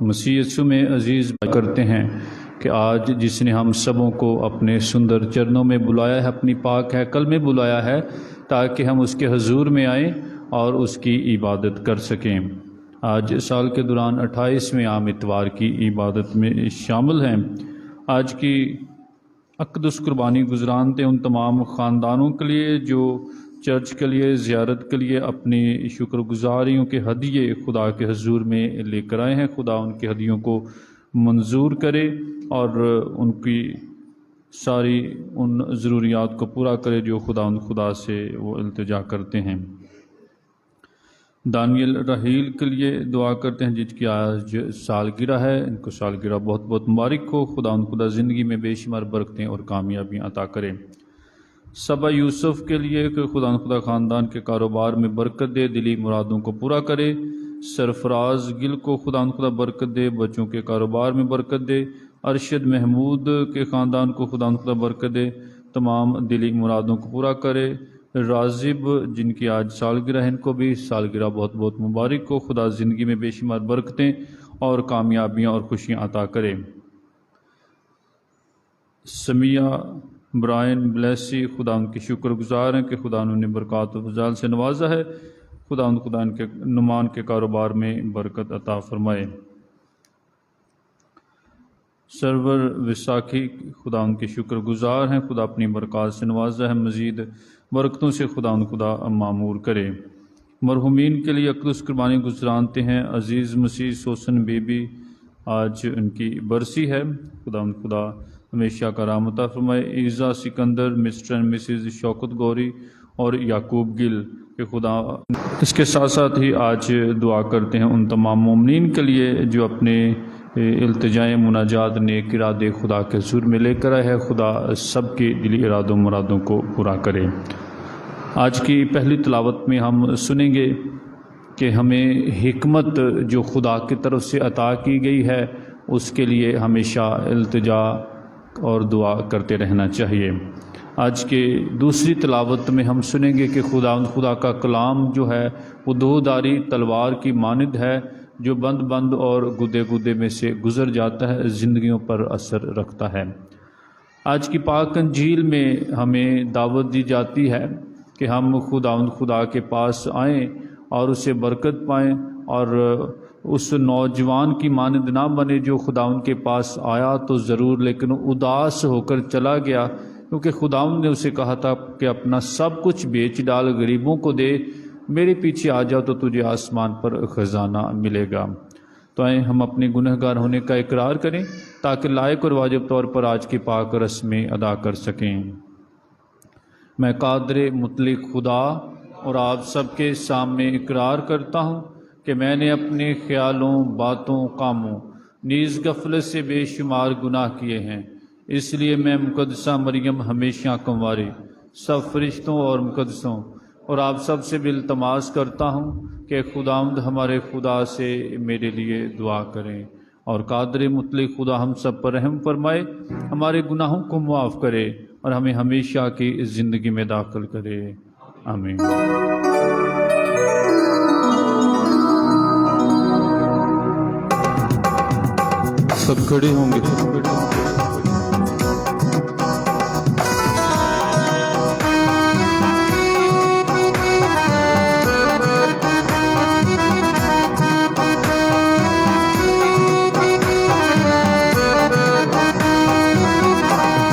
مسیح یسوع میں عزیز کرتے ہیں کہ آج جس نے ہم سبوں کو اپنے سندر چرنوں میں بلایا ہے، اپنی پاک ہیکل میں بلایا ہے، تاکہ ہم اس کے حضور میں آئیں اور اس کی عبادت کر سکیں۔ آج سال کے دوران 28ویں عام اتوار کی عبادت میں شامل ہیں۔ آج کی اقدس قربانی گزرانتے ان تمام خاندانوں کے لیے جو چرچ کے لیے زیارت کے لیے اپنی شکر گزاریوں کے ہدیے خدا کے حضور میں لے کر آئے ہیں۔ خدا ان کے ہدیوں کو منظور کرے اور ان کی ساری ان ضروریات کو پورا کرے جو خدا سے وہ التجا کرتے ہیں۔ دانیل رحیل کے لیے دعا کرتے ہیں جس کی آج سالگرہ ہے، ان کو سالگرہ بہت بہت مبارک ہو۔ خدا زندگی میں بے شمار برکتیں اور کامیابیاں عطا کرے۔ صبا یوسف کے لیے کہ خدا خاندان کے کاروبار میں برکت دے، دلی مرادوں کو پورا کرے۔ سرفراز گل کو خدا برکت دے، بچوں کے کاروبار میں برکت دے۔ ارشد محمود کے خاندان کو خدا برکت دے، تمام دلی مرادوں کو پورا کرے۔ راضب جن کی آج سالگرہ ہے، ان کو بھی سالگرہ بہت بہت مبارک ہو۔ خدا زندگی میں بے شمار برکتیں اور کامیابیاں اور خوشیاں عطا کرے۔ سمیہ برائن بلیسی خدا ان کی شکر گزار ہیں کہ خدا انہوں نے برکات و فضائل سے نوازا ہے۔ خدا ان کے نمان کے کاروبار میں برکت عطا فرمائے۔ سرور وساکھی خدا ان کے شکر گزار ہیں، خدا اپنی برکات سے نوازا ہے، مزید برکتوں سے خدا معمور کرے۔ مرحومین کے لیے اقدس قربانی گزرانتے ہیں۔ عزیز مسیح سوسن بی بی آج ان کی برسی ہے، خدا ہمیشہ کرامت عطا فرمائے۔ ایزا Sikandar, mister and Mrs Shaukat Gori اور یعقوب گل کہ خدا اس کے ساتھ ساتھ ہی آج دعا کرتے ہیں ان تمام مومنین کے لیے جو اپنے التجائیں مناجات نیک ارادے خدا کے حضور میں لے کر آئے ہیں۔ خدا سب کے دلی ارادوں مرادوں کو پورا کرے۔ آج کی پہلی تلاوت میں ہم سنیں گے کہ ہمیں حکمت جو خدا کی طرف سے عطا کی گئی ہے اس کے لیے ہمیشہ التجا اور دعا کرتے رہنا چاہیے۔ آج کے دوسری تلاوت میں ہم سنیں گے کہ خدا کا کلام جو ہے وہ دھاری تلوار کی مانند ہے جو بند اور گدے میں سے گزر جاتا ہے، زندگیوں پر اثر رکھتا ہے۔ آج کی پاک انجیل میں ہمیں دعوت دی جاتی ہے کہ ہم خدا کے پاس آئیں اور اسے برکت پائیں اور اس نوجوان کی مانند نہ بنے جو خدا ان کے پاس آیا تو ضرور لیکن اداس ہو کر چلا گیا، کیونکہ خدا نے اسے کہا تھا کہ اپنا سب کچھ بیچ ڈال، غریبوں کو دے، میرے پیچھے آ جاؤ تو تجھے آسمان پر خزانہ ملے گا۔ تو آئیں ہم اپنے گنہگار ہونے کا اقرار کریں تاکہ لائق اور واجب طور پر آج کی پاک رسمیں ادا کر سکیں۔ میں قادر مطلق خدا اور آپ سب کے سامنے اقرار کرتا ہوں کہ میں نے اپنے خیالوں، باتوں، کاموں نیز غفلت سے بے شمار گناہ کیے ہیں، اس لیے میں مقدسہ مریم ہمیشہ کنواری، سب فرشتوں اور مقدسوں اور آپ سب سے بھی التماس کرتا ہوں کہ خداوند ہمارے خدا سے میرے لیے دعا کریں اور قادر مطلق خدا ہم سب پر رحم فرمائے، ہمارے گناہوں کو معاف کرے اور ہمیں ہمیشہ کی زندگی میں داخل کرے۔ آمین۔ سب کھڑے ہوں گے۔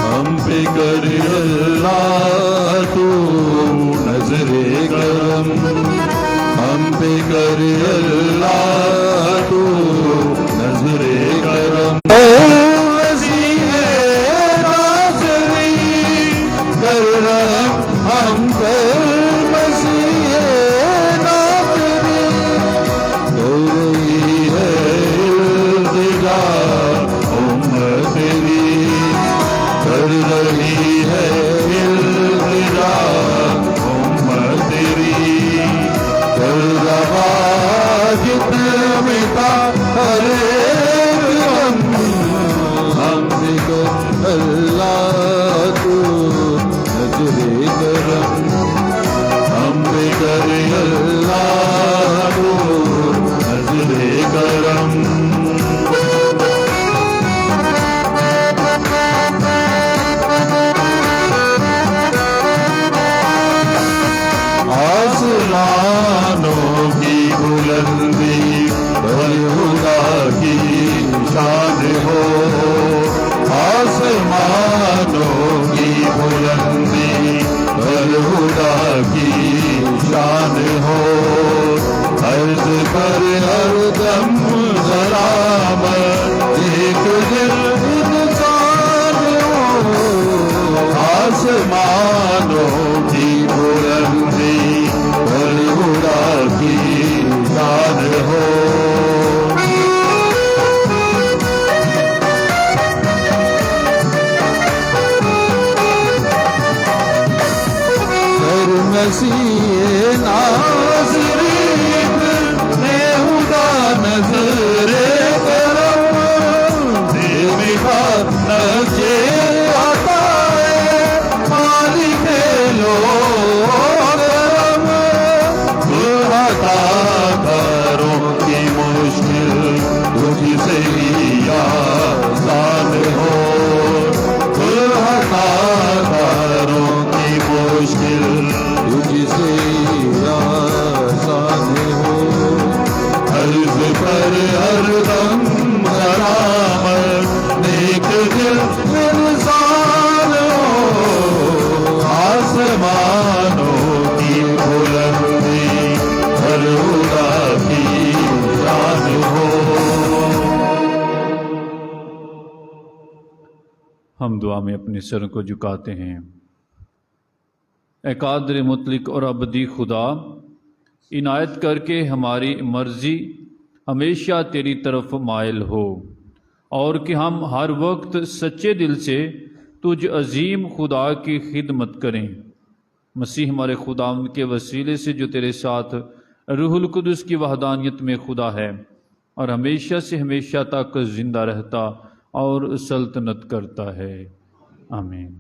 ہم پہ کر اللہ تو نظر کرم، ہم پہ کر اللہ تو نظر کرم، مسیح ناصری کر رحم ہم پر، مسیح ناصری کر رہی ہے التجا امت تیری، کر رہی ہے التجا امت تیری، کر رہا جتنا مٹا ہر ایک غم، ہم پہ کر اللہ تو نظر کرم، ہم پہ کر اللہ تو نظر کرم۔ خدا کی شان ہو، آسمانوں کی بلندی خدا کی شان ہو، عرض پر ہر دم غرامت ایک دل انسان ہو، آسمانوں کی بلندی خدا کی شان ہو۔ مسیح ناظرین نے خدا نظر کرم نجے آتا ہے مالک لو کرم، عطا کروں کی مشکل تجھ سے ہی آسان ہو، عطا کروں کی مشکل تجھ سے آسان ہو، عرض پر ہر دم غرامت نیک دل انسان ہو، آسمانوں کی بلندی ہر خدا کی شان ہو۔ ہم دعا میں اپنے سر کو جھکاتے ہیں۔ اے قادر مطلق اور ابدی خدا، عنایت کر کے ہماری مرضی ہمیشہ تیری طرف مائل ہو، اور کہ ہم ہر وقت سچے دل سے تجھ عظیم خدا کی خدمت کریں۔ مسیح ہمارے خداوند کے وسیلے سے جو تیرے ساتھ روح القدس کی وحدانیت میں خدا ہے اور ہمیشہ سے ہمیشہ تک زندہ رہتا اور سلطنت کرتا ہے، آمین۔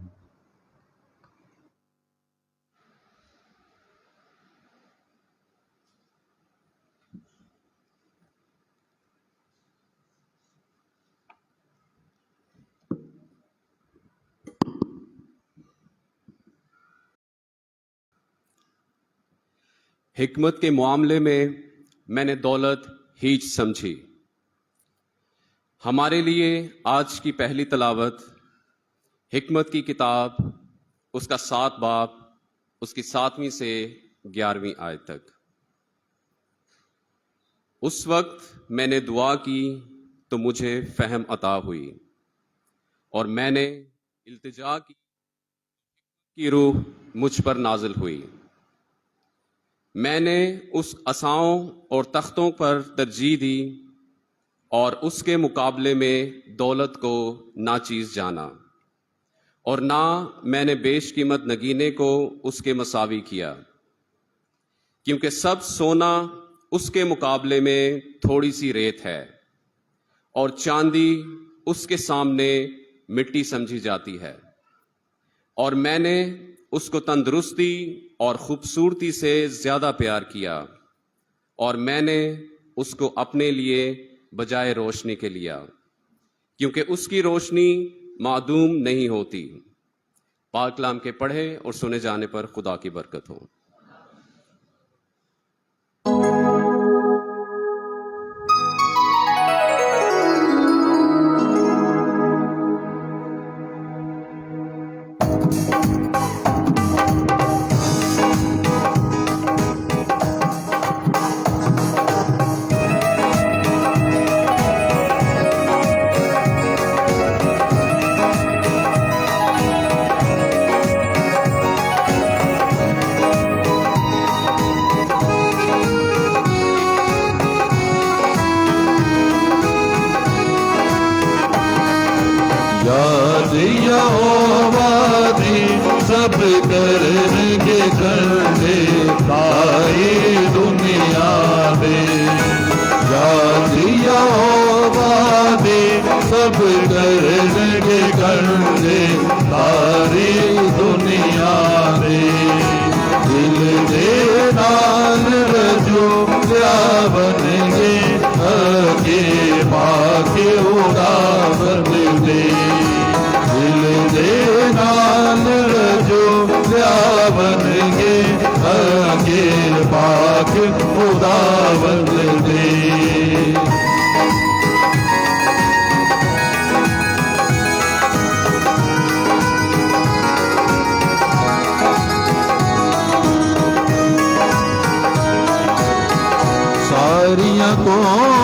حکمت کے معاملے میں نے دولت ہیچ سمجھی۔ ہمارے لیے آج کی پہلی تلاوت حکمت کی کتاب، اس کا 7 باب، اس کی 7ویں سے 11ویں آیت تک۔ اس وقت میں نے دعا کی تو مجھے فہم عطا ہوئی، اور میں نے التجا کی روح مجھ پر نازل ہوئی۔ میں نے اس عصاؤں اور تختوں پر ترجیح دی اور اس کے مقابلے میں دولت کو ناچیز جانا، اور نہ میں نے بیش قیمت نگینے کو اس کے مساوی کیا، کیونکہ سب سونا اس کے مقابلے میں تھوڑی سی ریت ہے، اور چاندی اس کے سامنے مٹی سمجھی جاتی ہے۔ اور میں نے اس کو تندرستی اور خوبصورتی سے زیادہ پیار کیا، اور میں نے اس کو اپنے لیے بجائے روشنی کے لیا، کیونکہ اس کی روشنی معدوم نہیں ہوتی۔ پاک کلام کے پڑھے اور سنے جانے پر خدا کی برکت ہو۔ سب کریں گے کرنے ساری دنیا میں، یاد یا وعدے سب کریں گے کرنے ساری دنیا میں، دل دے نال رجو کیا بن گے آگے پاک اڑا بن دے، دل دے نال رجو کیا بن گے آگے پاک خدا بن دے۔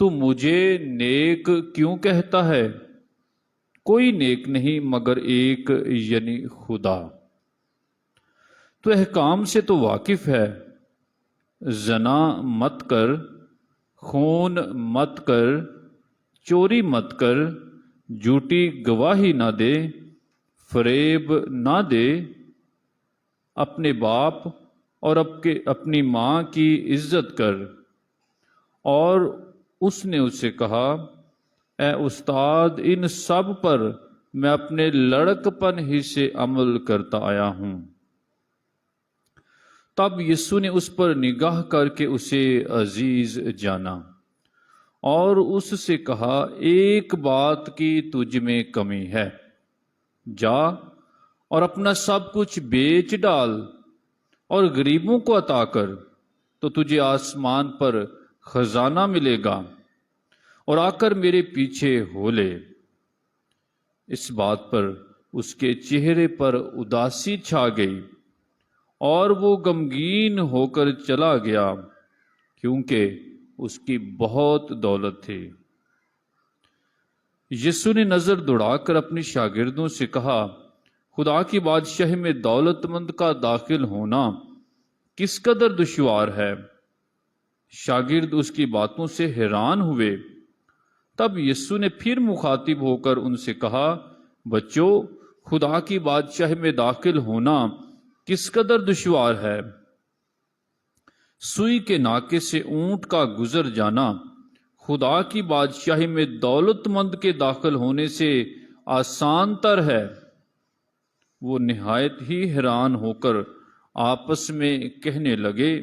تو مجھے نیک کیوں کہتا ہے؟ کوئی نیک نہیں مگر ایک یعنی خدا۔ تو احکام سے تو واقف ہے، زنا مت کر، خون مت کر، چوری مت کر، جھوٹی گواہی نہ دے، فریب نہ دے، اپنے باپ اور اپنی ماں کی عزت کر۔ اور اس نے اس سے کہا، اے استاد، ان سب پر میں اپنے لڑکپن ہی سے عمل کرتا آیا ہوں۔ تب یسوع نے اس پر نگاہ کر کے اسے عزیز جانا اور اس سے کہا، ایک بات کی تجھ میں کمی ہے، جا اور اپنا سب کچھ بیچ ڈال اور غریبوں کو عطا کر، تو تجھے آسمان پر خزانہ ملے گا، اور آ کر میرے پیچھے ہو لے۔ اس بات پر اس کے چہرے پر اداسی چھا گئی اور وہ غمگین ہو کر چلا گیا، کیونکہ اس کی بہت دولت تھی۔ یسوع نے نظر دوڑا کر اپنے شاگردوں سے کہا، خدا کی بادشاہی میں دولت مند کا داخل ہونا کس قدر دشوار ہے۔ شاگرد اس کی باتوں سے حیران ہوئے۔ تب یسوع نے پھر مخاطب ہو کر ان سے کہا، بچوں، خدا کی بادشاہی میں داخل ہونا کس قدر دشوار ہے۔ سوئی کے ناکے سے اونٹ کا گزر جانا خدا کی بادشاہی میں دولت مند کے داخل ہونے سے آسان تر ہے۔ وہ نہایت ہی حیران ہو کر آپس میں کہنے لگے،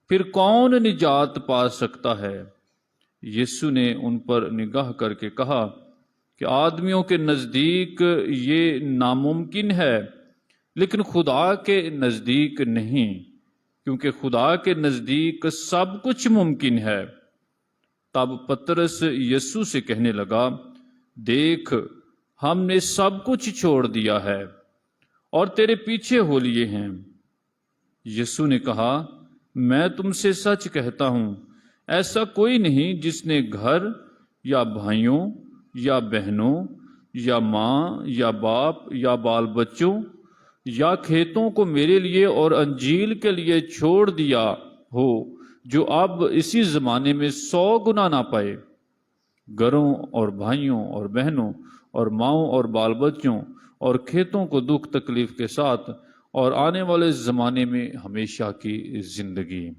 پھر کون نجات پا سکتا ہے؟ یسوع نے ان پر نگاہ کر کے کہا کہ آدمیوں کے نزدیک یہ ناممکن ہے، لیکن خدا کے نزدیک نہیں، کیونکہ خدا کے نزدیک سب کچھ ممکن ہے۔ تب پترس یسوع سے کہنے لگا، دیکھ، ہم نے سب کچھ چھوڑ دیا ہے اور تیرے پیچھے ہو لیے ہیں۔ یسوع نے کہا، میں تم سے سچ کہتا ہوں، ایسا کوئی نہیں جس نے گھر یا بھائیوں یا بہنوں یا ماں یا باپ یا بال بچوں یا کھیتوں کو میرے لیے اور انجیل کے لیے چھوڑ دیا ہو، جو اب اسی زمانے میں 100 گنا نہ پائے، گھروں اور بھائیوں اور بہنوں اور ماؤں اور بال بچوں اور کھیتوں کو دکھ تکلیف کے ساتھ اور آنے والے زمانے میں ہمیشہ کی زندگی۔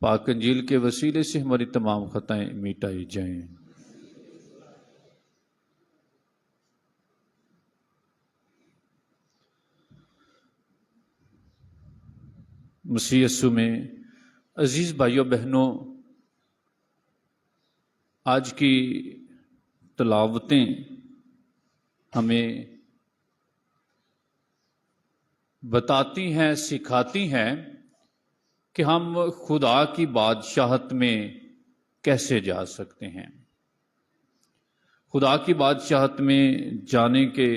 پاک انجیل کے وسیلے سے ہماری تمام خطائیں مٹائی جائیں۔ مسیح یسوع میں عزیز بھائیوں بہنوں، آج کی تلاوتیں ہمیں بتاتی ہیں، سکھاتی ہیں کہ ہم خدا کی بادشاہت میں کیسے جا سکتے ہیں۔ خدا کی بادشاہت میں جانے کے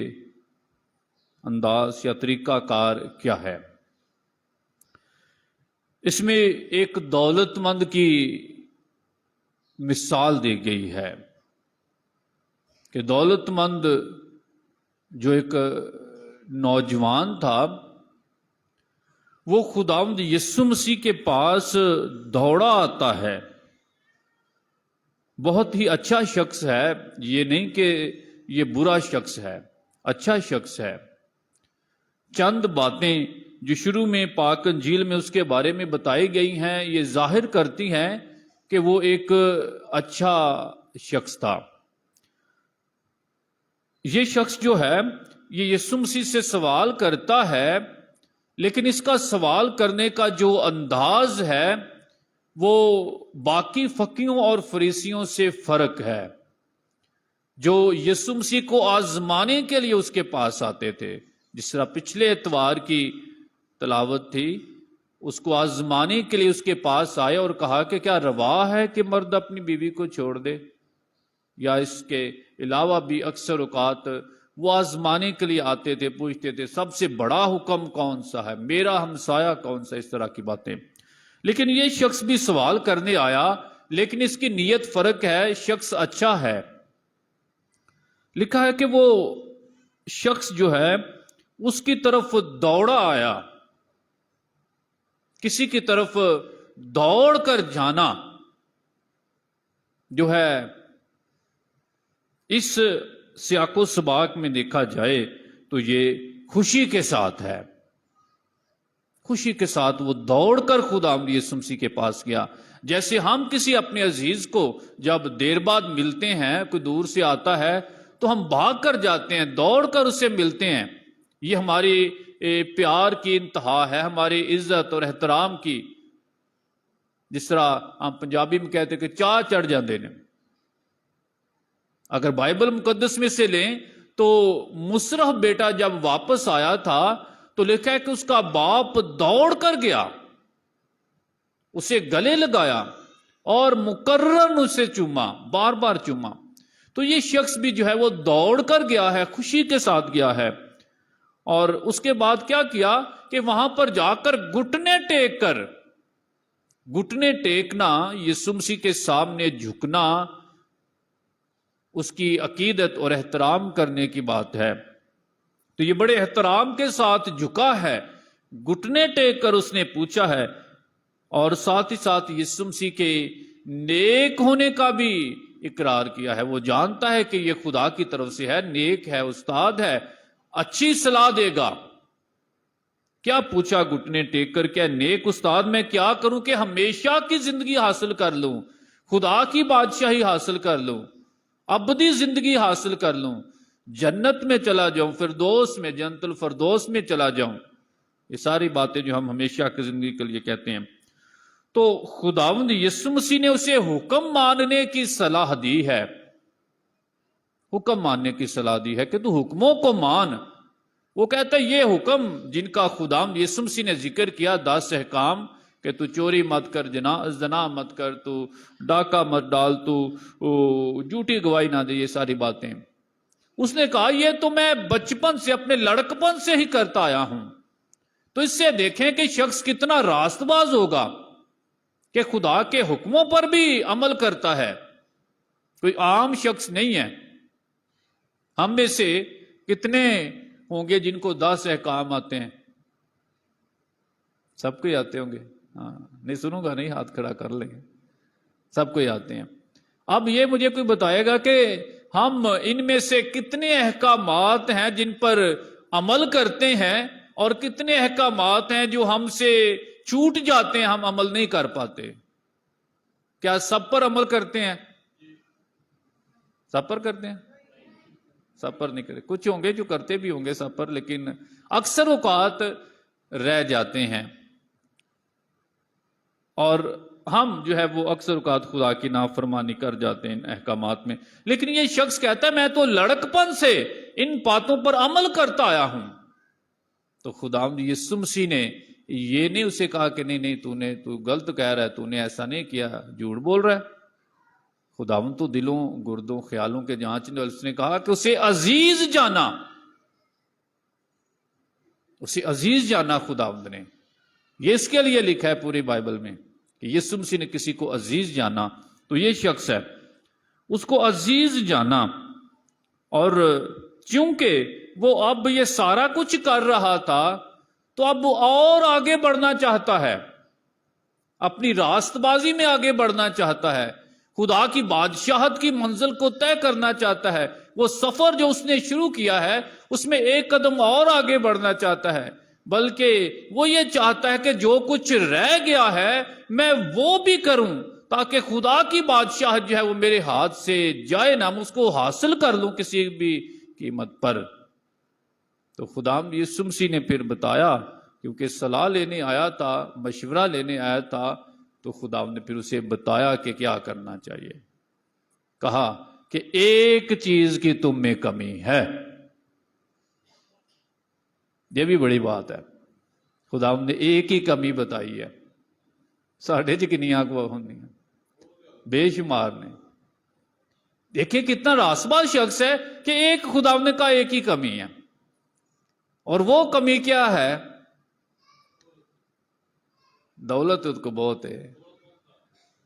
انداز یا طریقہ کار کیا ہے؟ اس میں ایک دولت مند کی مثال دی گئی ہے کہ دولت مند جو ایک نوجوان تھا، وہ خداوند یسوع مسیح کے پاس دوڑا آتا ہے۔ بہت ہی اچھا شخص ہے، یہ نہیں کہ یہ برا شخص ہے، اچھا شخص ہے۔ چند باتیں جو شروع میں پاک انجیل میں اس کے بارے میں بتائی گئی ہیں، یہ ظاہر کرتی ہیں کہ وہ ایک اچھا شخص تھا۔ یہ شخص جو ہے، یہ یسوع مسیح سے سوال کرتا ہے، لیکن اس کا سوال کرنے کا جو انداز ہے وہ باقی فقیوں اور فریسیوں سے فرق ہے، جو یسوع مسیح کو آزمانے کے لیے اس کے پاس آتے تھے۔ جس طرح پچھلے اتوار کی تلاوت تھی، اس کو آزمانے کے لیے اس کے پاس آئے اور کہا کہ کیا روا ہے کہ مرد اپنی بیوی کو چھوڑ دے؟ یا اس کے علاوہ بھی اکثر اوقات وہ آزمانے کے لیے آتے تھے، پوچھتے تھے سب سے بڑا حکم کون سا ہے، میرا ہمسایہ کون سا، اس طرح کی باتیں۔ لیکن یہ شخص بھی سوال کرنے آیا لیکن اس کی نیت فرق ہے، شخص اچھا ہے۔ لکھا ہے کہ وہ شخص جو ہے اس کی طرف دوڑا آیا، کسی کی طرف دوڑ کر جانا جو ہے اس سیاق و سباق میں دیکھا جائے تو یہ خوشی کے ساتھ ہے، خوشی کے ساتھ وہ دوڑ کر خداوند یسوع مسیح کے پاس گیا۔ جیسے ہم کسی اپنے عزیز کو جب دیر بعد ملتے ہیں، کوئی دور سے آتا ہے تو ہم بھاگ کر جاتے ہیں، دوڑ کر اسے ملتے ہیں۔ یہ ہماری پیار کی انتہا ہے، ہماری عزت اور احترام کی، جس طرح ہم پنجابی میں کہتے ہیں کہ چاہ چڑھ جاندے نے۔ اگر بائبل مقدس میں سے لیں تو مصرف بیٹا جب واپس آیا تھا تو لکھا ہے کہ اس کا باپ دوڑ کر گیا، اسے گلے لگایا اور مکررن اسے چوما، بار بار چوما۔ تو یہ شخص بھی جو ہے وہ دوڑ کر گیا ہے، خوشی کے ساتھ گیا ہے، اور اس کے بعد کیا کیا کہ وہاں پر جا کر گھٹنے ٹیکنا، یسوع مسیح کے سامنے جھکنا اس کی عقیدت اور احترام کرنے کی بات ہے۔ تو یہ بڑے احترام کے ساتھ جھکا ہے، گھٹنے ٹیک کر اس نے پوچھا ہے، اور ساتھ ہی ساتھ یسوع مسیح کے نیک ہونے کا بھی اقرار کیا ہے۔ وہ جانتا ہے کہ یہ خدا کی طرف سے ہے، نیک ہے، استاد ہے، اچھی صلاح دے گا۔ کیا پوچھا گھٹنے ٹیک کر؟ کیا نیک استاد میں کیا کروں کہ ہمیشہ کی زندگی حاصل کر لوں، خدا کی بادشاہی حاصل کر لوں، ابدی زندگی حاصل کر لوں، جنت میں چلا جاؤں، فردوس میں، جنت الفردوس میں چلا جاؤں؟ یہ ساری باتیں جو ہم ہمیشہ کی زندگی کے لیے کہتے ہیں۔ تو خداوند یسوع مسیح نے اسے حکم ماننے کی صلاح دی ہے، حکم ماننے کی صلاح دی ہے کہ تو حکموں کو مان۔ وہ کہتا ہے یہ حکم جن کا خداوند یسوع مسیح نے ذکر کیا، 10 احکام، کہ تو چوری مت کر، زنا مت کر، تو ڈاکہ مت ڈال، تو جھوٹی گواہی نہ دے، یہ ساری باتیں اس نے کہا یہ تو میں بچپن سے، اپنے لڑکپن سے ہی کرتا آیا ہوں۔ تو اس سے دیکھیں کہ شخص کتنا راست باز ہوگا کہ خدا کے حکموں پر بھی عمل کرتا ہے، کوئی عام شخص نہیں ہے۔ ہم میں سے کتنے ہوں گے جن کو 10 احکام آتے ہیں؟ سب کو ہی آتے ہوں گے؟ ہاں، نہیں سنوں گا نہیں، ہاتھ کھڑا کر لیں گے، سب کو ہی آتے ہیں۔ اب یہ مجھے کوئی بتائے گا کہ ہم ان میں سے کتنے احکامات ہیں جن پر عمل کرتے ہیں، اور کتنے احکامات ہیں جو ہم سے چھوٹ جاتے ہیں، ہم عمل نہیں کر پاتے؟ کیا سب پر عمل کرتے ہیں؟ سب پر کرتے ہیں؟ سب پر نہیں کرتے، کچھ ہوں گے جو کرتے بھی ہوں گے سب پر، لیکن اکثر اوقات رہ جاتے ہیں، اور ہم جو ہے وہ اکثر اوقات خدا کی نافرمانی کر جاتے ہیں ان احکامات میں۔ لیکن یہ شخص کہتا ہے میں تو لڑکپن سے ان باتوں پر عمل کرتا آیا ہوں۔ تو خداوند یسوع مسیح نے یہ نہیں اسے کہا کہ نہیں تو غلط کہہ رہا ہے، تو نے ایسا نہیں کیا، جھوٹ بول رہا ہے۔ خداوند تو دلوں گردوں خیالوں کے جانچنے، اس نے کہا کہ اسے عزیز جانا، اسے عزیز جانا خداوند نے۔ یہ اس کے لیے لکھا ہے پوری بائبل میں کہ یسوع مسیح نے کسی کو عزیز جانا، تو یہ شخص ہے، اس کو عزیز جانا۔ اور چونکہ وہ اب یہ سارا کچھ کر رہا تھا تو اب وہ اور آگے بڑھنا چاہتا ہے، اپنی راست بازی میں آگے بڑھنا چاہتا ہے، خدا کی بادشاہت کی منزل کو طے کرنا چاہتا ہے۔ وہ سفر جو اس نے شروع کیا ہے اس میں ایک قدم اور آگے بڑھنا چاہتا ہے، بلکہ وہ یہ چاہتا ہے کہ جو کچھ رہ گیا ہے میں وہ بھی کروں، تاکہ خدا کی بادشاہت جو ہے وہ میرے ہاتھ سے جائے نہ، میں اس کو حاصل کر لوں کسی بھی قیمت پر۔ تو خداوند یسوع مسیح نے پھر بتایا، کیونکہ صلاح لینے آیا تھا، مشورہ لینے آیا تھا، تو خداوند نے پھر اسے بتایا کہ کیا کرنا چاہیے۔ کہا کہ ایک چیز کی تم میں کمی ہے۔ یہ بھی بڑی بات ہے، خداوند نے ایک ہی کمی بتائی ہے، ساڑھے کنیاں کو ہونی ہے، بے شمار نے۔ دیکھیں کتنا راست باز شخص ہے کہ ایک خداوند نے کہا ایک ہی کمی ہے، اور وہ کمی کیا ہے؟ دولت اس کو بہت ہے،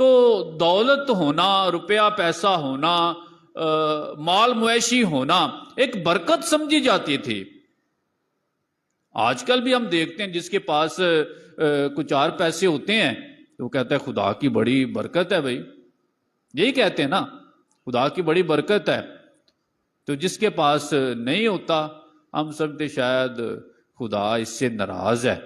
تو دولت ہونا، روپیہ پیسہ ہونا، مال مویشی ہونا ایک برکت سمجھی جاتی تھی۔ آج کل بھی ہم دیکھتے ہیں جس کے پاس کچھ 4 پیسے ہوتے ہیں تو وہ کہتا ہے خدا کی بڑی برکت ہے۔ بھائی یہی کہتے ہیں نا، خدا کی بڑی برکت ہے۔ تو جس کے پاس نہیں ہوتا ہم سمجھتے شاید خدا اس سے ناراض ہے۔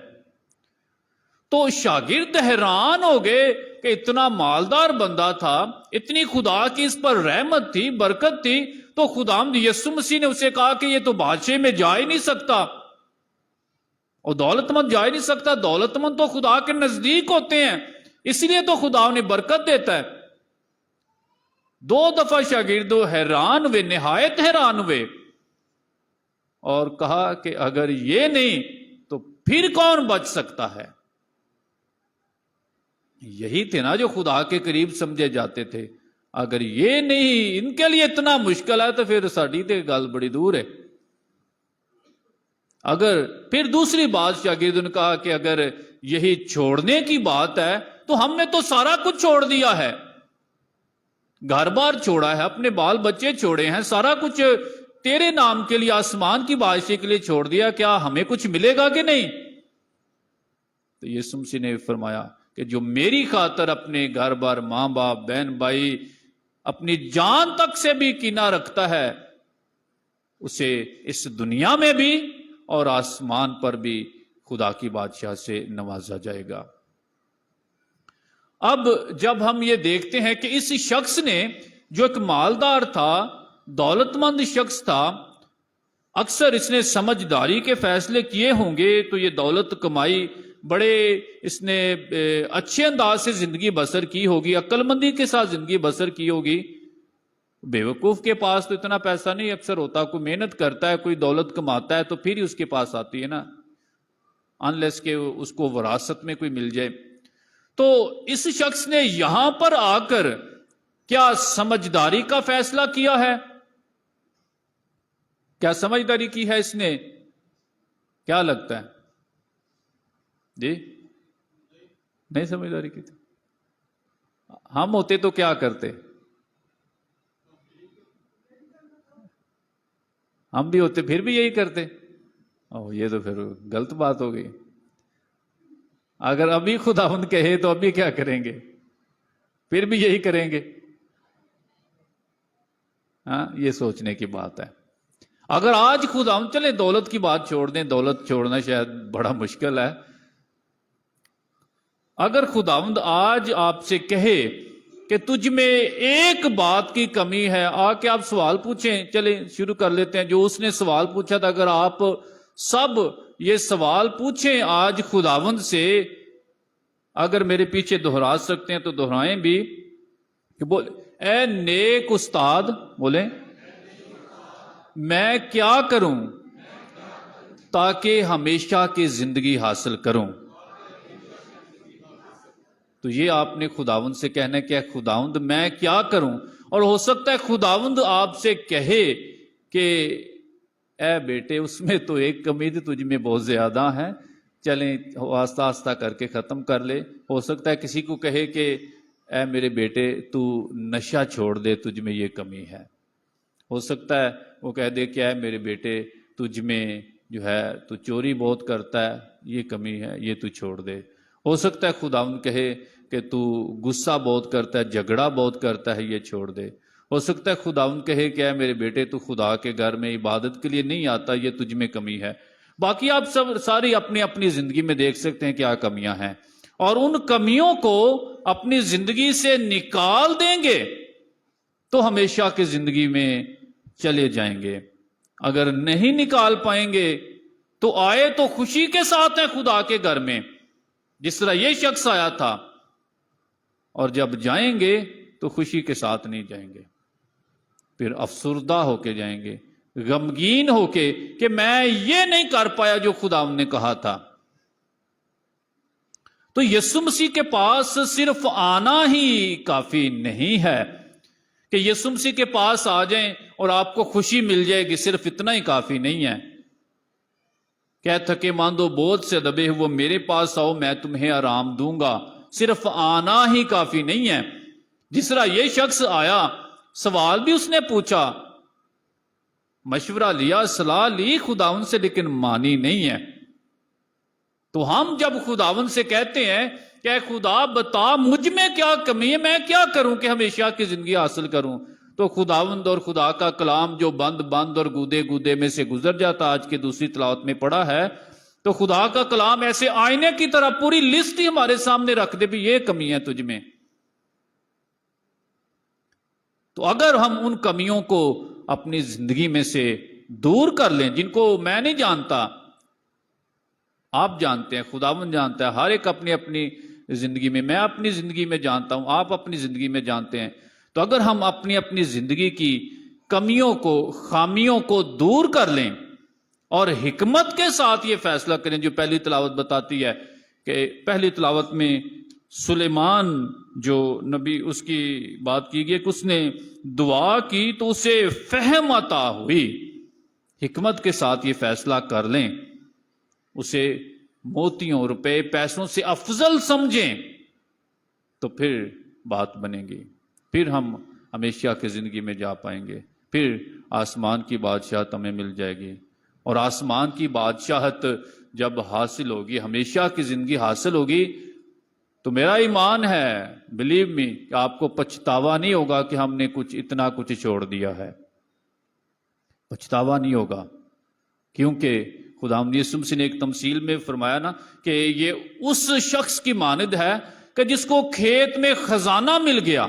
تو شاگرد حیران ہو گئے کہ اتنا مالدار بندہ تھا، اتنی خدا کی اس پر رحمت تھی، برکت تھی، تو خداوند یسوع مسیح نے اسے کہا کہ یہ تو بادشاہ میں جا ہی نہیں سکتا اور دولت مند جا ہی نہیں سکتا۔ دولت مند تو خدا کے نزدیک ہوتے ہیں، اس لیے تو خدا انہیں برکت دیتا ہے۔ 2 دفعہ شاگرد حیران ہوئے، نہایت حیران ہوئے، اور کہا کہ اگر یہ نہیں تو پھر کون بچ سکتا ہے؟ یہی تھے نا جو خدا کے قریب سمجھے جاتے تھے۔ اگر یہ نہیں ان کے لیے اتنا مشکل ہے تو پھر ساڈی تے گل بڑی دور ہے۔ اگر پھر دوسری بات شاگرد نے کہا کہ اگر یہی چھوڑنے کی بات ہے تو ہم نے تو سارا کچھ چھوڑ دیا ہے، گھر بار چھوڑا ہے، اپنے بال بچے چھوڑے ہیں، سارا کچھ تیرے نام کے لیے، آسمان کی بادشاہی کے لیے چھوڑ دیا، کیا ہمیں کچھ ملے گا کہ نہیں؟ تو یسوع مسیح نے فرمایا کہ جو میری خاطر اپنے گھر بار، ماں باپ، بہن بھائی، اپنی جان تک سے بھی کینہ رکھتا ہے، اسے اس دنیا میں بھی اور آسمان پر بھی خدا کی بادشاہ سے نوازا جائے گا۔ اب جب ہم یہ دیکھتے ہیں کہ اس شخص نے جو ایک مالدار تھا، دولت مند شخص تھا، اکثر اس نے سمجھداری کے فیصلے کیے ہوں گے، تو یہ دولت کمائی، بڑے اس نے اچھے انداز سے زندگی بسر کی ہوگی، عقل مندی کے ساتھ زندگی بسر کی ہوگی۔ بیوقوف کے پاس تو اتنا پیسہ نہیں اکثر ہوتا، کوئی محنت کرتا ہے، کوئی دولت کماتا ہے تو پھر ہی اس کے پاس آتی ہے نا، انلیس کہ اس کو وراثت میں کوئی مل جائے۔ تو اس شخص نے یہاں پر آ کر کیا سمجھداری کا فیصلہ کیا ہے؟ کیا سمجھداری کی ہے اس نے؟ کیا لگتا ہے جی؟ نہیں سمجھداری کی تھی؟ ہم ہوتے تو کیا کرتے؟ ہم بھی ہوتے پھر بھی یہی کرتے؟ یہ تو پھر غلط بات ہو گئی۔ اگر ابھی خداوند کہے تو ابھی کیا کریں گے؟ پھر بھی یہی کریں گے؟ ہاں، یہ سوچنے کی بات ہے۔ اگر آج خداوند، چلے دولت کی بات چھوڑ دیں، دولت چھوڑنا شاید بڑا مشکل ہے۔ اگر خداوند آج آپ سے کہے کہ تجھ میں ایک بات کی کمی ہے، آ کے آپ سوال پوچھیں، چلیں شروع کر لیتے ہیں۔ جو اس نے سوال پوچھا تھا، اگر آپ سب یہ سوال پوچھیں آج خداوند سے، اگر میرے پیچھے دہرا سکتے ہیں تو دہرائیں بھی، کہ بولے اے نیک استاد، بولیں میں کیا کروں تاکہ ہمیشہ کی زندگی حاصل کروں؟ تو یہ آپ نے خداوند سے کہنا ہے کہ خداوند میں کیا کروں؟ اور ہو سکتا ہے خداوند آپ سے کہے کہ اے بیٹے اس میں تو ایک کمی تھی، تجھ میں بہت زیادہ ہے، چلیں آہستہ آہستہ کر کے ختم کر لے۔ ہو سکتا ہے کسی کو کہے کہ اے میرے بیٹے تو نشہ چھوڑ دے، تجھ میں یہ کمی ہے۔ ہو سکتا ہے وہ کہہ دے کہ اے میرے بیٹے تجھ میں جو ہے تو چوری بہت کرتا ہے، یہ کمی ہے، یہ تو چھوڑ دے۔ ہو سکتا ہے خداوند کہے کہ تو غصہ بہت کرتا ہے، جھگڑا بہت کرتا ہے، یہ چھوڑ دے۔ ہو سکتا ہے خداوند کہے کہ اے میرے بیٹے تو خدا کے گھر میں عبادت کے لیے نہیں آتا، یہ تجھ میں کمی ہے۔ باقی آپ سب ساری اپنی اپنی زندگی میں دیکھ سکتے ہیں کیا کمیاں ہیں، اور ان کمیوں کو اپنی زندگی سے نکال دیں گے تو ہمیشہ کی زندگی میں چلے جائیں گے۔ اگر نہیں نکال پائیں گے تو آئے تو خوشی کے ساتھ ہیں خدا کے گھر میں، جس طرح یہ شخص آیا تھا، اور جب جائیں گے تو خوشی کے ساتھ نہیں جائیں گے، پھر افسردہ ہو کے جائیں گے، غمگین ہو کے کہ میں یہ نہیں کر پایا جو خداوند نے کہا تھا۔ تو یسوع مسیح کے پاس صرف آنا ہی کافی نہیں ہے کہ یسوع مسیح کے پاس آ جائیں اور آپ کو خوشی مل جائے گی، صرف اتنا ہی کافی نہیں ہے۔ کہ تھکے ماندو بوجھ سے دبے ہوئے میرے پاس آؤ، میں تمہیں آرام دوں گا۔ صرف آنا ہی کافی نہیں ہے. جس طرح یہ شخص آیا، سوال بھی اس نے پوچھا، مشورہ لیا، صلاح لی خداوند سے، لیکن مانی نہیں ہے. تو ہم جب خداوند سے کہتے ہیں کہ اے خدا بتا مجھ میں کیا کمی ہے، میں کیا کروں کہ ہمیشہ کی زندگی حاصل کروں، تو خداوند اور خدا کا کلام جو بند اور گودے گودے میں سے گزر جاتا، آج کی دوسری تلاوت میں پڑھا ہے، تو خدا کا کلام ایسے آئینے کی طرح پوری لسٹ ہی ہمارے سامنے رکھ دے بھی یہ کمی ہے تجھ میں. تو اگر ہم ان کمیوں کو اپنی زندگی میں سے دور کر لیں، جن کو میں نہیں جانتا، آپ جانتے ہیں، خداوند جانتا ہے، ہر ایک اپنی اپنی زندگی میں اپنی زندگی میں جانتا ہوں، آپ اپنی زندگی میں جانتے ہیں. تو اگر ہم اپنی زندگی کی کمیوں کو، خامیوں کو دور کر لیں اور حکمت کے ساتھ یہ فیصلہ کریں، جو پہلی تلاوت بتاتی ہے کہ پہلی تلاوت میں سلیمان جو نبی، اس کی بات کی گئی کہ اس نے دعا کی تو اسے فہم عطا ہوئی. حکمت کے ساتھ یہ فیصلہ کر لیں، اسے موتیوں، روپے، پیسوں سے افضل سمجھیں، تو پھر بات بنے گی، پھر ہم ہمیشہ کی زندگی میں جا پائیں گے، پھر آسمان کی بادشاہت ہمیں مل جائے گی. اور آسمان کی بادشاہت جب حاصل ہوگی، ہمیشہ کی زندگی حاصل ہوگی، تو میرا ایمان ہے، بلیو می، کہ آپ کو پچھتاوا نہیں ہوگا کہ ہم نے اتنا کچھ چھوڑ دیا ہے. پچھتاوا نہیں ہوگا، کیونکہ خداوند یسوع مسیح نے ایک تمثیل میں فرمایا نا کہ یہ اس شخص کی مانند ہے کہ جس کو کھیت میں خزانہ مل گیا،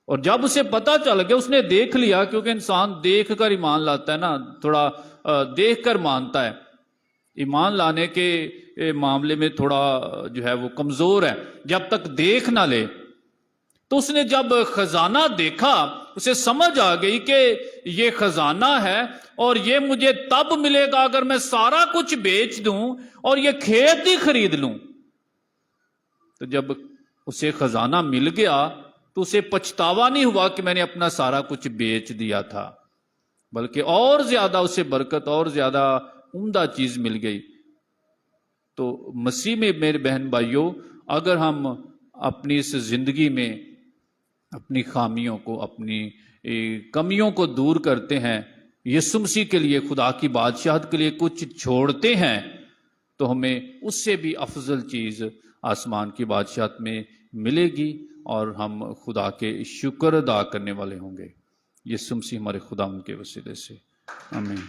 اور جب اسے پتا چل گیا، اس نے دیکھ لیا، کیونکہ انسان دیکھ کر ایمان لاتا ہے نا، تھوڑا دیکھ کر مانتا ہے، ایمان لانے کے معاملے میں تھوڑا جو ہے وہ کمزور ہے جب تک دیکھ نہ لے. تو اس نے جب خزانہ دیکھا، اسے سمجھ آ گئی کہ یہ خزانہ ہے اور یہ مجھے تب ملے گا اگر میں سارا کچھ بیچ دوں اور یہ کھیت ہی خرید لوں. تو جب اسے خزانہ مل گیا تو اسے پچھتاوا نہیں ہوا کہ میں نے اپنا سارا کچھ بیچ دیا تھا، بلکہ اور زیادہ اسے برکت، اور زیادہ عمدہ چیز مل گئی. تو مسیح میں میرے بہن بھائیوں، اگر ہم اپنی اس زندگی میں اپنی خامیوں کو، اپنی کمیوں کو دور کرتے ہیں، یسوع مسیح کے لیے، خدا کی بادشاہت کے لیے کچھ چھوڑتے ہیں، تو ہمیں اس سے بھی افضل چیز آسمان کی بادشاہت میں ملے گی، اور ہم خدا کے شکر ادا کرنے والے ہوں گے. یسوع مسیح ہمارے خدا ان کے وسیلے سے، آمین.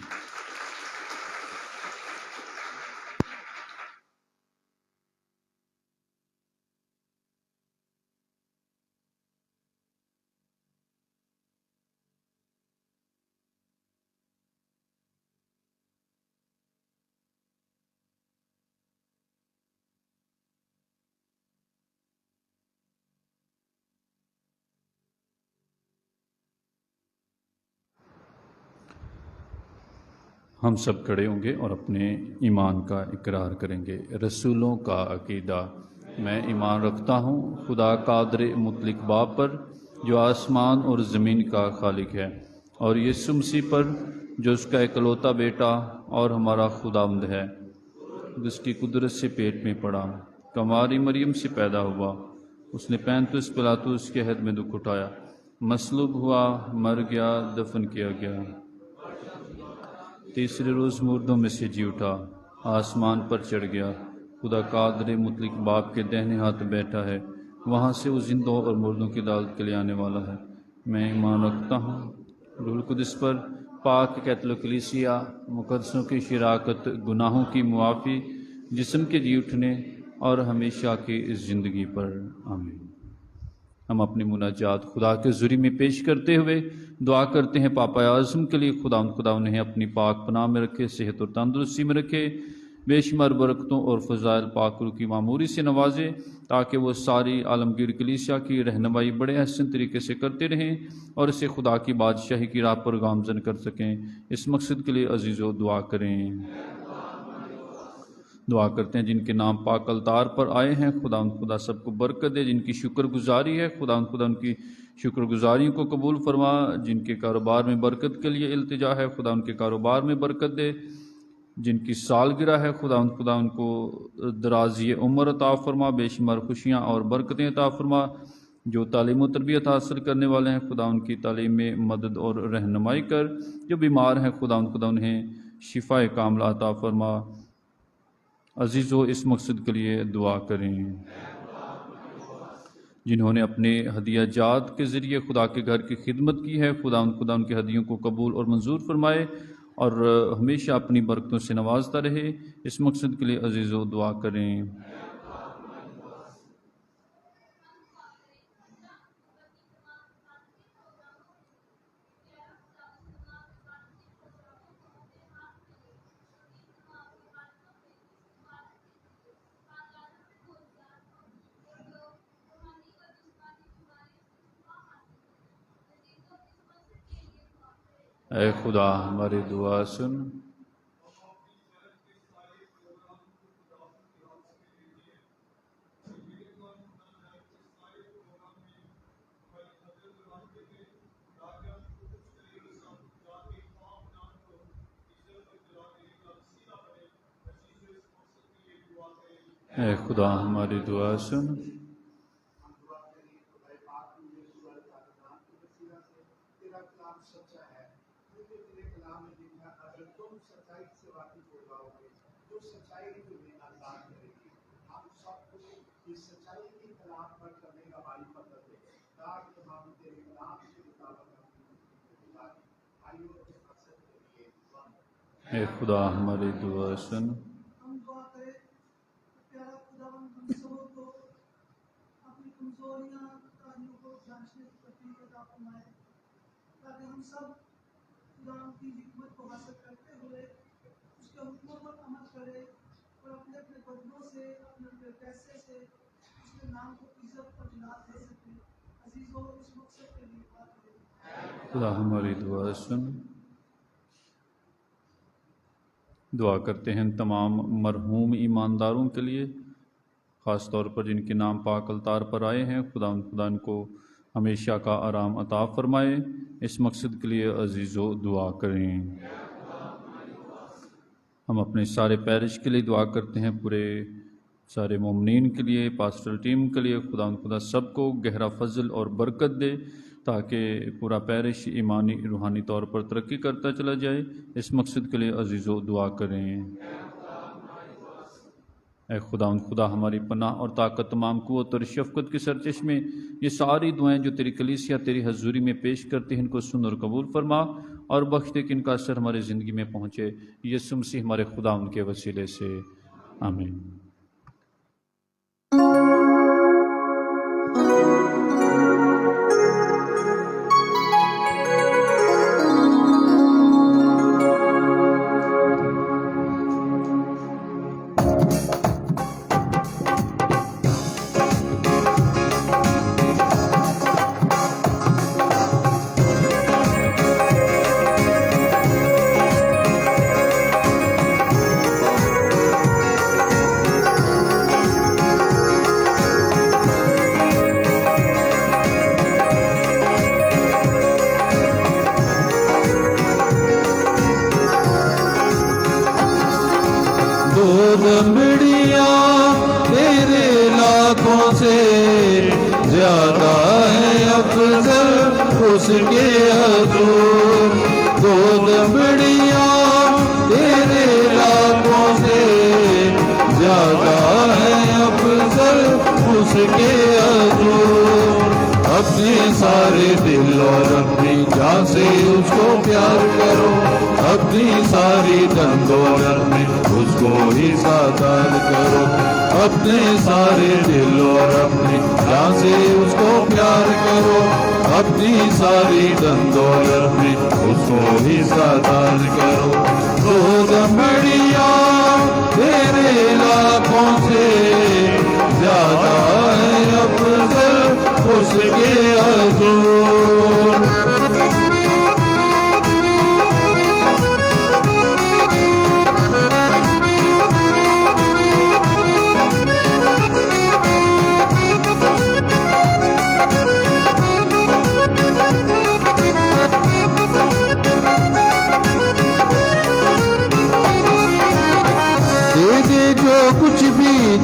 ہم سب کھڑے ہوں گے اور اپنے ایمان کا اقرار کریں گے. رسولوں کا عقیدہ. میں ایمان رکھتا ہوں خدا قادر مطلق باپ پر، جو آسمان اور زمین کا خالق ہے، اور یسوع مسیح پر، جو اس کا اکلوتا بیٹا اور ہمارا خداوند ہے، جس کی قدرت سے پیٹ میں پڑا، کنواری مریم سے پیدا ہوا، اس نے پینتیس پلاطس کے عہد میں دکھ اٹھایا، مصلوب ہوا، مر گیا، دفن کیا گیا، تیسرے روز مردوں میں سے جی اٹھا، آسمان پر چڑھ گیا، خدا قادر مطلق باپ کے دہنے ہاتھ بیٹھا ہے، وہاں سے وہ زندوں اور مردوں کی عدالت کے لیے آنے والا ہے. میں ایمان رکھتا ہوں روح القدس پر، پاک کیتھولک کلیسیا، مقدسوں کی شراکت، گناہوں کی معافی، جسم کے جی اٹھنے اور ہمیشہ کی زندگی پر. آمین. ہم اپنی مناجات خدا کے حضوری میں پیش کرتے ہوئے دعا کرتے ہیں پاپا اعظم کے لیے. خدا انہیں اپنی پاک پناہ میں رکھے، صحت اور تندرستی میں رکھے، بے شمار برکتوں اور فضائل پاک روح کی معموری سے نوازے، تاکہ وہ ساری عالمگیر کلیسیا کی رہنمائی بڑے احسن طریقے سے کرتے رہیں اور اسے خدا کی بادشاہی کی راہ پر گامزن کر سکیں. اس مقصد کے لیے عزیزو دعا کریں. دعا کرتے ہیں جن کے نام پاک الطار پر آئے ہیں، خدا سب کو برکت دے. جن کی شکر گزاری ہے، خدا ان کی شکر گزاریوں کو قبول فرما. جن کے کاروبار میں برکت کے لیے التجا ہے، خدا ان کے کاروبار میں برکت دے. جن کی سالگرہ ہے خدا ان کو درازی عمر عطا فرما، بے شمار خوشیاں اور برکتیں عطا فرما۔ جو تعلیم و تربیت حاصل کرنے والے ہیں خدا ان کی تعلیم میں مدد اور رہنمائی کر، جو بیمار ہیں خدا انہیں شفا کاملہ عطا فرما۔ عزیزو اس مقصد کے لیے دعا کریں۔ جنہوں نے اپنے ہدیہ جات کے ذریعے خدا کے گھر کی خدمت کی ہے خدا ان کے ہدیوں کو قبول اور منظور فرمائے اور ہمیشہ اپنی برکتوں سے نوازتا رہے۔ اس مقصد کے لیے عزیزو دعا کریں۔ اے خدا ہماری دعا سن۔ اے خدا ہماری دعا سن۔ اے خدا ہماری دعا سن۔ خدا ہماری دعا سن۔ دعا کرتے ہیں تمام مرحوم ایمانداروں کے لیے، خاص طور پر جن کے نام پاک الطار پر آئے ہیں خدا ان کو ہمیشہ کا آرام عطا فرمائے۔ اس مقصد کے لیے عزیزو دعا کریں۔ ہم اپنے سارے پیرش کے لیے دعا کرتے ہیں، پورے سارے مومنین کے لیے، پاسٹرل ٹیم کے لیے۔ خدا سب کو گہرا فضل اور برکت دے تاکہ پورا پیرش ایمانی روحانی طور پر ترقی کرتا چلا جائے۔ اس مقصد کے لیے عزیزو دعا کریں۔ اے خدا ہماری پناہ اور طاقت، تمام قوت اور شفقت کے سرچشمے، یہ ساری دعائیں جو تیری کلیسیا تیری حضوری میں پیش کرتی ہیں ان کو سن اور قبول فرما اور بخش دے کہ ان کا اثر ہماری زندگی میں پہنچے۔ یسوع مسیح ہمارے خدا ان کے وسیلے سے آمین۔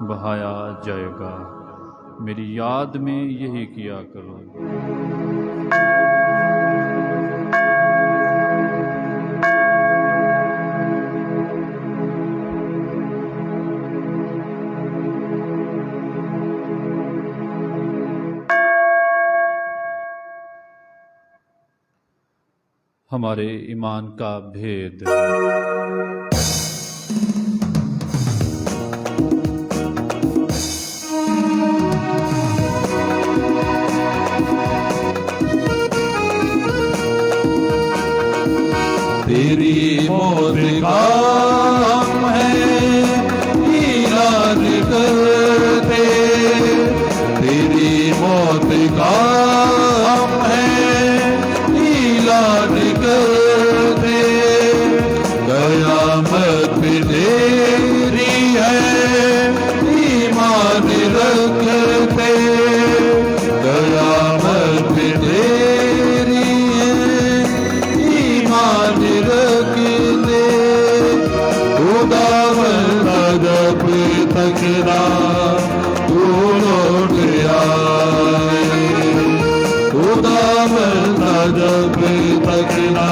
بہایا جائے گا۔ میری یاد میں یہی کیا کرو۔ ہمارے ایمان کا بھید۔ تیری موت کا ہم ہے اعلان کرتے، تیری موت کا ہم ہے اعلان کرتے، قیامت بھی تیری ہے ایمان رکھتے، قیامت بھی تیری ہے ایمان رکھتے، خدا جب تک نہ تو لوٹ آئے، خدا جب تک نہ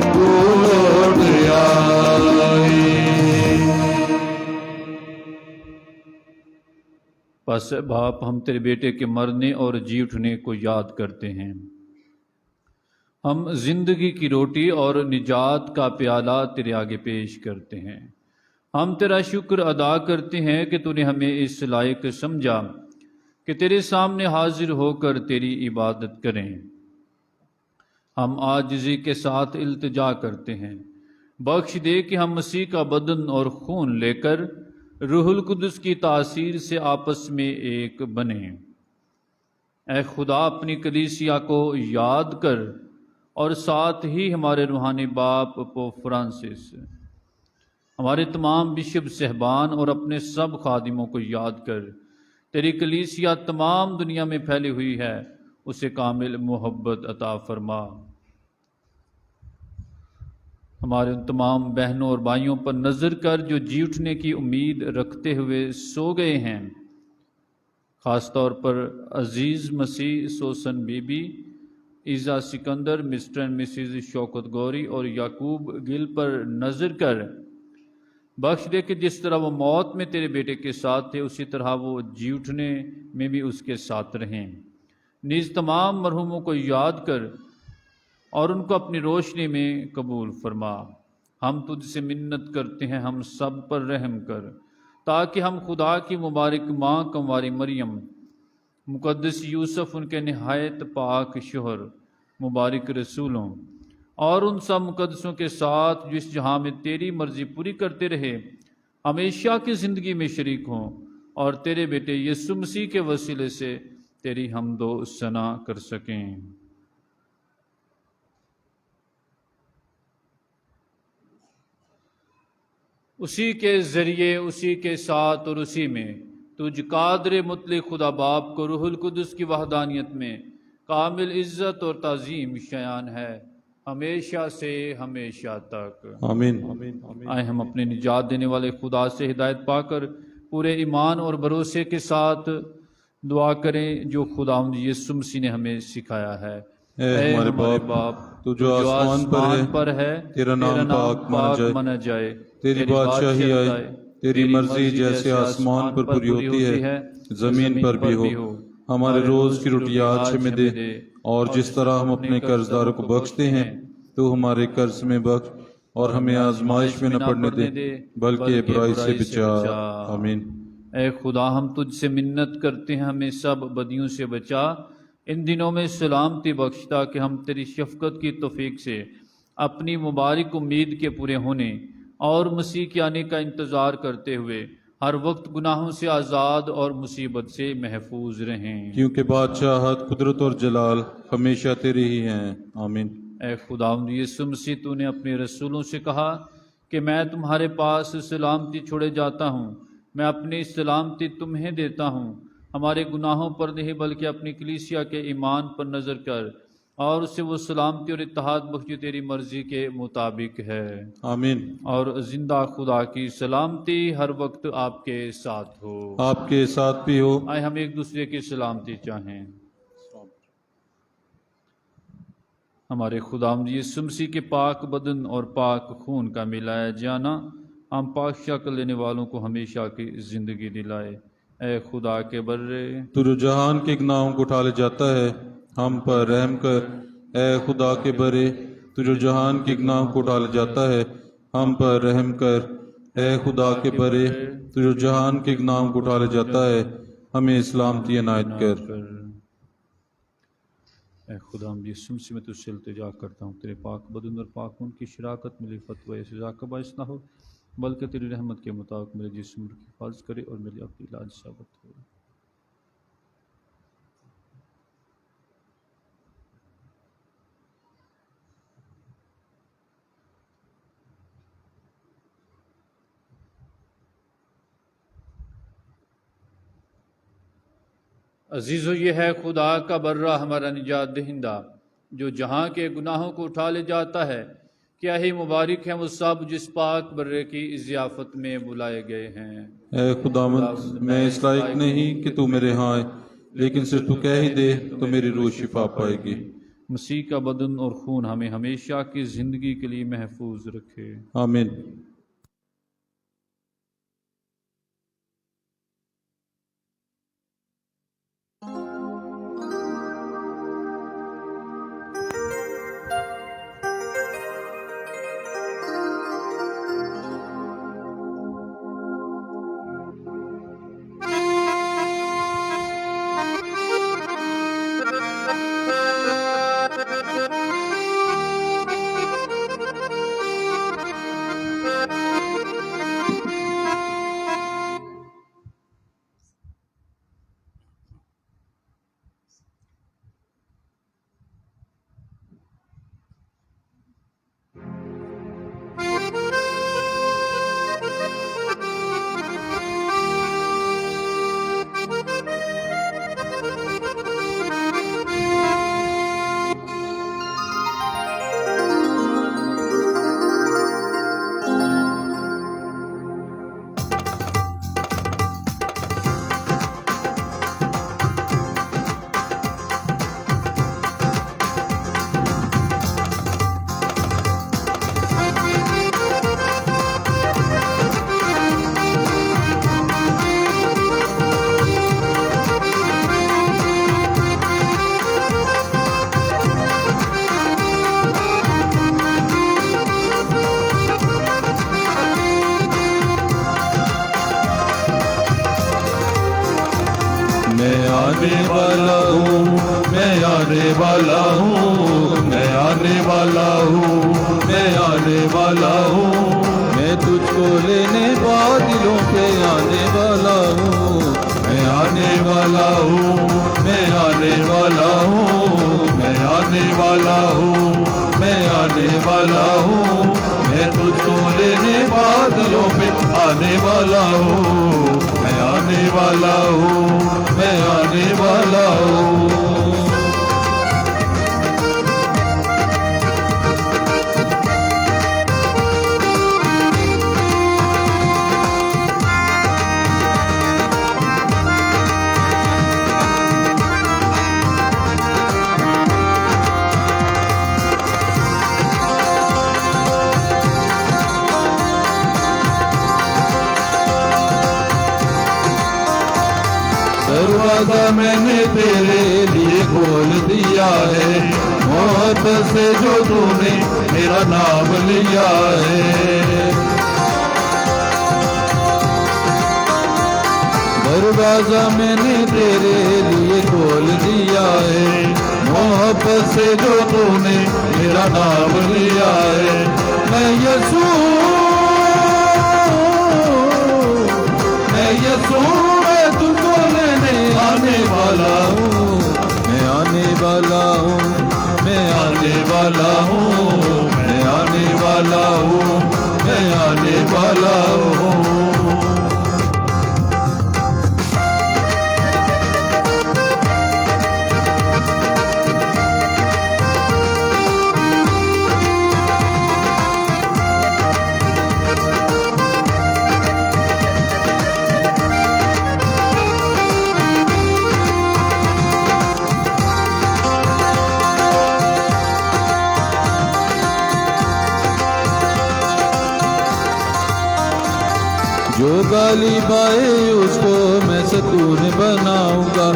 تو لوٹ آئے۔ پس باپ ہم تیرے بیٹے کے مرنے اور جی اٹھنے کو یاد کرتے ہیں۔ ہم زندگی کی روٹی اور نجات کا پیالہ تیرے آگے پیش کرتے ہیں۔ ہم تیرا شکر ادا کرتے ہیں کہ تو نے ہمیں اس لائق سمجھا کہ تیرے سامنے حاضر ہو کر تیری عبادت کریں۔ ہم عاجزی کے ساتھ التجا کرتے ہیں، بخش دے کہ ہم مسیح کا بدن اور خون لے کر روح القدس کی تاثیر سے آپس میں ایک بنیں۔ اے خدا اپنی کلیسیا کو یاد کر اور ساتھ ہی ہمارے روحانی باپ پوپ فرانسس، ہمارے تمام بشپ صاحبان اور اپنے سب خادموں کو یاد کر۔ تیری کلیسیا تمام دنیا میں پھیلی ہوئی ہے، اسے کامل محبت عطا فرما۔ ہمارے ان تمام بہنوں اور بھائیوں پر نظر کر جو جی اٹھنے کی امید رکھتے ہوئے سو گئے ہیں، خاص طور پر عزیز مسیح سوسن بی بی، Iza Sikandar, mister and Mrs Shaukat Gori اور یعقوب گل پر نظر کر۔ بخش دے کہ جس طرح وہ موت میں تیرے بیٹے کے ساتھ تھے، اسی طرح وہ جی اٹھنے میں بھی اس کے ساتھ رہیں۔ نیز تمام مرحوموں کو یاد کر اور ان کو اپنی روشنی میں قبول فرما۔ ہم تجھ سے منت کرتے ہیں، ہم سب پر رحم کر، تاکہ ہم خدا کی مبارک ماں کنواری مریم، مقدس یوسف ان کے نہایت پاک شوہر، مبارک رسولوں اور ان سب مقدسوں کے ساتھ جس جہاں میں تیری مرضی پوری کرتے رہے، ہمیشہ کی زندگی میں شریک ہوں اور تیرے بیٹے یسوع مسیح کے وسیلے سے تیری حمد و ثنا کر سکیں۔ اسی کے ذریعے، اسی کے ساتھ اور اسی میں تجھ قادر مطلق خدا باپ کو روح القدس کی وحدانیت میں کامل عزت اور تعظیم شایان ہے، ہمیشہ سے ہمیشہ تک۔ آمین۔ آئے ہم اپنے نجات دینے والے خدا سے ہدایت پا کر پورے ایمان اور بھروسے کے ساتھ دعا کریں جو خداوند یسوع مسیح نے ہمیں سکھایا ہے۔ اے ہمارے باپ، تو جو آسمان پر ہے، تیرا نام پاک مانا جائے، تیری بادشاہی آئے، تیری مرضی جیسے آسمان پر پوری ہوتی ہے زمین پر بھی ہو۔ ہمارے روز کی روٹی آج ہمیں دے، اور جس طرح ہم اپنے قرض داروں کو بخشتے ہیں تو ہمارے قرض میں بخش، اور ہمیں آزمائش میں نہ پڑنے دے بلکہ برائی سے بچا۔ آمین۔ اے خدا ہم تجھ سے منت کرتے ہیں، ہمیں سب بدیوں سے بچا، ان دنوں میں سلامتی بخشتا کہ ہم تیری شفقت کی توفیق سے اپنی مبارک امید کے پورے ہونے اور مسیح کے آنے کا انتظار کرتے ہوئے ہر وقت گناہوں سے آزاد اور مصیبت سے محفوظ رہیں۔ کیونکہ بادشاہت، قدرت اور جلال ہمیشہ تیری ہی ہیں۔ آمین۔ اے خداوند یسوع مسیح، تو نے اپنے رسولوں سے کہا کہ میں تمہارے پاس سلامتی چھوڑے جاتا ہوں، میں اپنی سلامتی تمہیں دیتا ہوں۔ ہمارے گناہوں پر نہیں بلکہ اپنی کلیسیا کے ایمان پر نظر کر اور اسے وہ سلامتی اور اتحاد بخش جو تیری مرضی کے مطابق ہے، آمین۔ اور زندہ خدا کی سلامتی ہر وقت آپ کے ساتھ ہو۔ آپ کے ساتھ بھی ہو۔ آئے ہم ایک دوسرے کی سلامتی چاہیں۔ ہمارے خداوند یسوع مسیح کے پاک بدن اور پاک خون کا ملایا جانا ہم پاک شکل لینے والوں کو ہمیشہ کی زندگی دلائے۔ اے خدا کے برے، تو جو جہان کے گناہوں کو اٹھا لے جاتا ہے، ہم پر رحم کر۔ اے خدا کے برے، تو جو جہان کے گناہوں کو اٹھا لے جاتا ہے، ہم پر رحم کر۔ اے خدا کے برے، تو جو جہان کے گناہوں کو اٹھا لے جاتا ہے، ہمیں سلامتی عنایت کر۔ اے خدا یسوع مسیح میں تجھ سے التجا کرتا ہوں، تیرے پاک بدن اور پاک خون کی شراکت میری فتوی سزا کا باعث نہ ہو، بلکہ تیری رحمت کے مطابق میرے جسم کی حفاظت کرے اور میری اپنی علاج ثابت ہو۔ عزیزو، یہ ہے خدا کا برہ ہمارا نجات دہندہ، جو جہاں کے گناہوں کو اٹھا لے جاتا ہے۔ کیا ہی مبارک ہیں وہ سب جس پاک برے کی ضیافت میں بلائے گئے ہیں۔ اے خداوند، میں اس لائق نہیں کہ تو میرے ہاں آئے، لیکن صرف تو کہہ ہی دے تو میری روح شفا پائے گی۔ مسیح کا بدن اور خون ہمیں ہمیشہ کی زندگی کے لیے محفوظ رکھے۔ آمین۔ میں آنے والا ہوں، میں آنے والا ہوں، میں آنے والا ہوں، میں آنے والا ہوں، میں تجھ کو لینے بادلوں پہ آنے والا ہوں۔ میں آنے والا ہوں، میں آنے والا ہوں، میں آنے والا ہوں، میں آنے والا ہوں، میں تجھ کو لینے بادلوں پہ آنے والا ہوں، میں آنے والا ہوں، میں آنے والا ہوں۔ دروازہ میں نے تیرے لیے کھول دیا ہے، محبت سے جو تو نے میرا نام لیا ہے۔ دروازہ میں نے تیرے لیے کھول دیا ہے، محبت سے جو تو نے میرا نام لیا ہے۔ میں یسوع میں تجھ کو لینے آنے والا ہوں، میں آنے والا ہوں، میں آنے والا ہوں، میں آنے والا ہوں، میں آنے والا ہوں۔ جو غالب آئے اس کو میں ستون بناؤں گا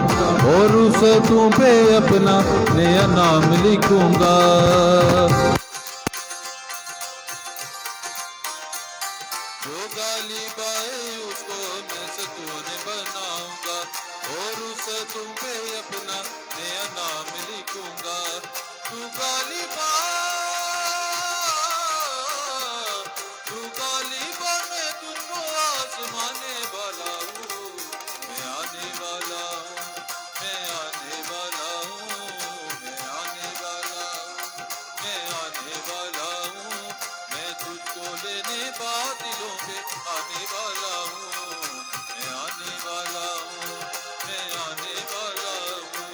اور اس ستون پہ اپنا نیا نام لکھوں گا جو غالب آئے اس کو میں ستون بناؤں گا اور اس ستون پہ اپنا نیا نام لکھوں گا تو غالب تو غالب میں تجھ کو آزمانے والا ہوں میں آنے والا ہوں میں آنے والا ہوں میں آنے والا ہوں میں آنے والا ہوں میں تجھ کو لینے بادلوں پہ آنے والا ہوں میں آنے والا ہوں میں آنے والا ہوں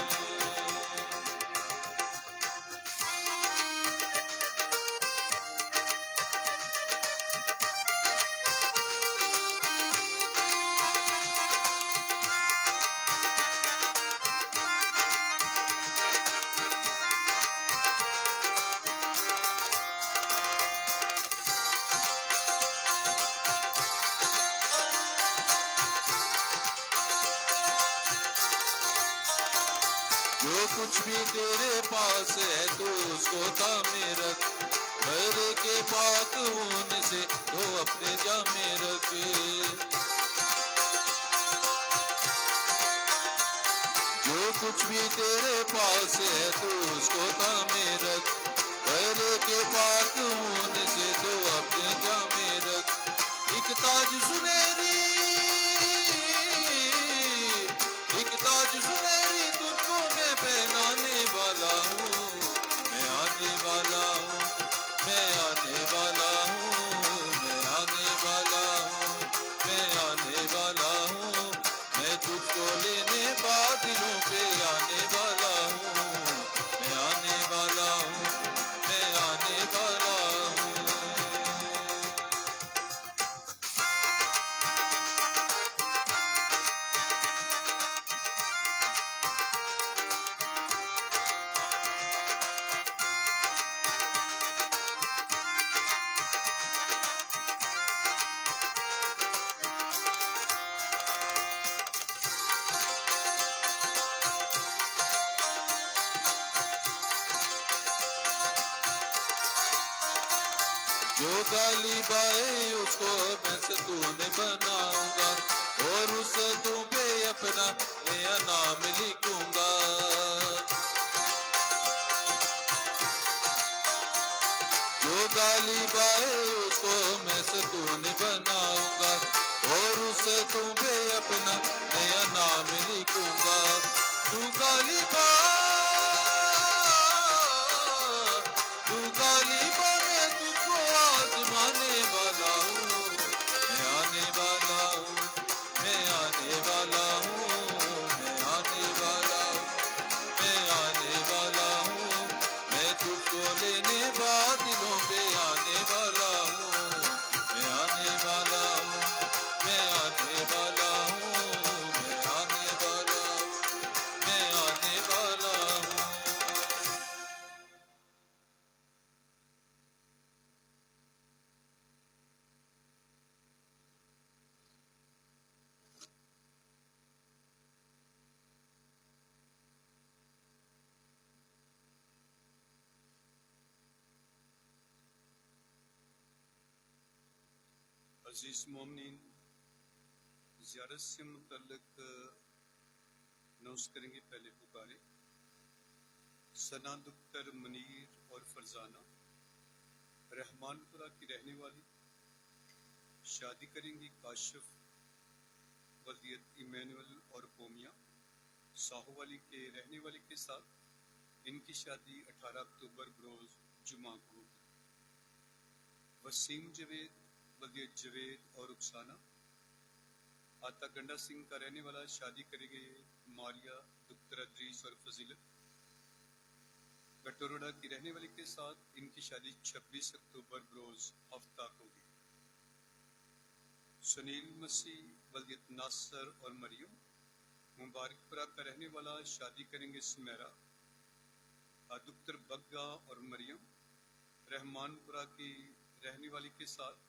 جو کچھ بھی تیرے پاس ہے تو اس کو تھامے رکھ غیر کے پاک ہونے سے تو اپنے جامے رکھ جو کچھ بھی تیرے پاس ہے تو اس کو تھامے رکھ غیر کے پاک ہونے سے تو اپنے جامے رکھ ایک تاج سنہری تجھ کو میں پہنانے والا ہوں میں آنے والا ہوں میں آنے والا ہوں میں آنے والا ہوں میں آنے والا ہوں میں تجھ کو لینے بادلوں پہ آنے والا ہوں میں آنے والا ہوں میں آنے والا ہوں جو غالب آئے اس کو میں ستون بناؤں گا اور اس ستون پہ اپنا نیا نام لکھوں گا جو غالب آئے اس کو میں ستون بناؤں گا اور اس ستون پہ اپنا نیا نام لکھوں گا تو غالب میں تجھ کو آزمانے والا ہوں میں آنے والا ہوں میں آنے والا ہوں میں آنے والا ہوں میں آنے والا ہوں میں تجھ کو لینے بادلوں پہ آنے والا ہوں میں آنے والا ہوں میں آنے والا ہوں میں آنے والا ہوں میں آنے والا ہوں عزیز مومنین زیارت سے متعلق نوز کریں گے پہلے پکارے ثنا دختر منیر اور فرزانہ رحمان پورہ کی رہنے والی شادی کریں گی کاشف ولدیت ایمینول اور پومیا ساہو والی کے رہنے والی کے ساتھ ان کی شادی 18 اکتوبر بروز جمعہ کو ہوگی وسیم جوید ولدیت جوید اور رخسانہ آتا گنڈا سنگھ کا رہنے والا شادی کرے گے ماریا دختر ادریس اور فضیلت گٹوروڈا کی رہنے والی کے ساتھ ان کی شادی 26 اکتوبر بروز ہفتہ کو ہوگی سنیل مسیح ولدیت ناصر اور مریم مبارک پورہ کا رہنے والا شادی کریں گے سمیرا دختر بگا اور مریم رحمان پورہ کی رہنے والی کے ساتھ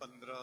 15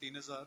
3,000,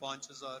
5,000,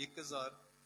1,000,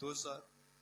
2,000,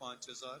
5,000,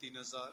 3,000,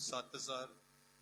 7,000,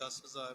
10,000,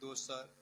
2,000,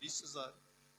20,000,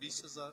20,000,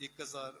1,000,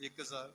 1,000,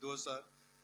2,000,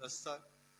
10,000,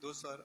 2,000,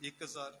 1,000,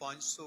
500,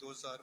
2,000,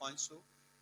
500,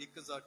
1,000,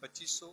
2,500,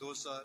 2,000,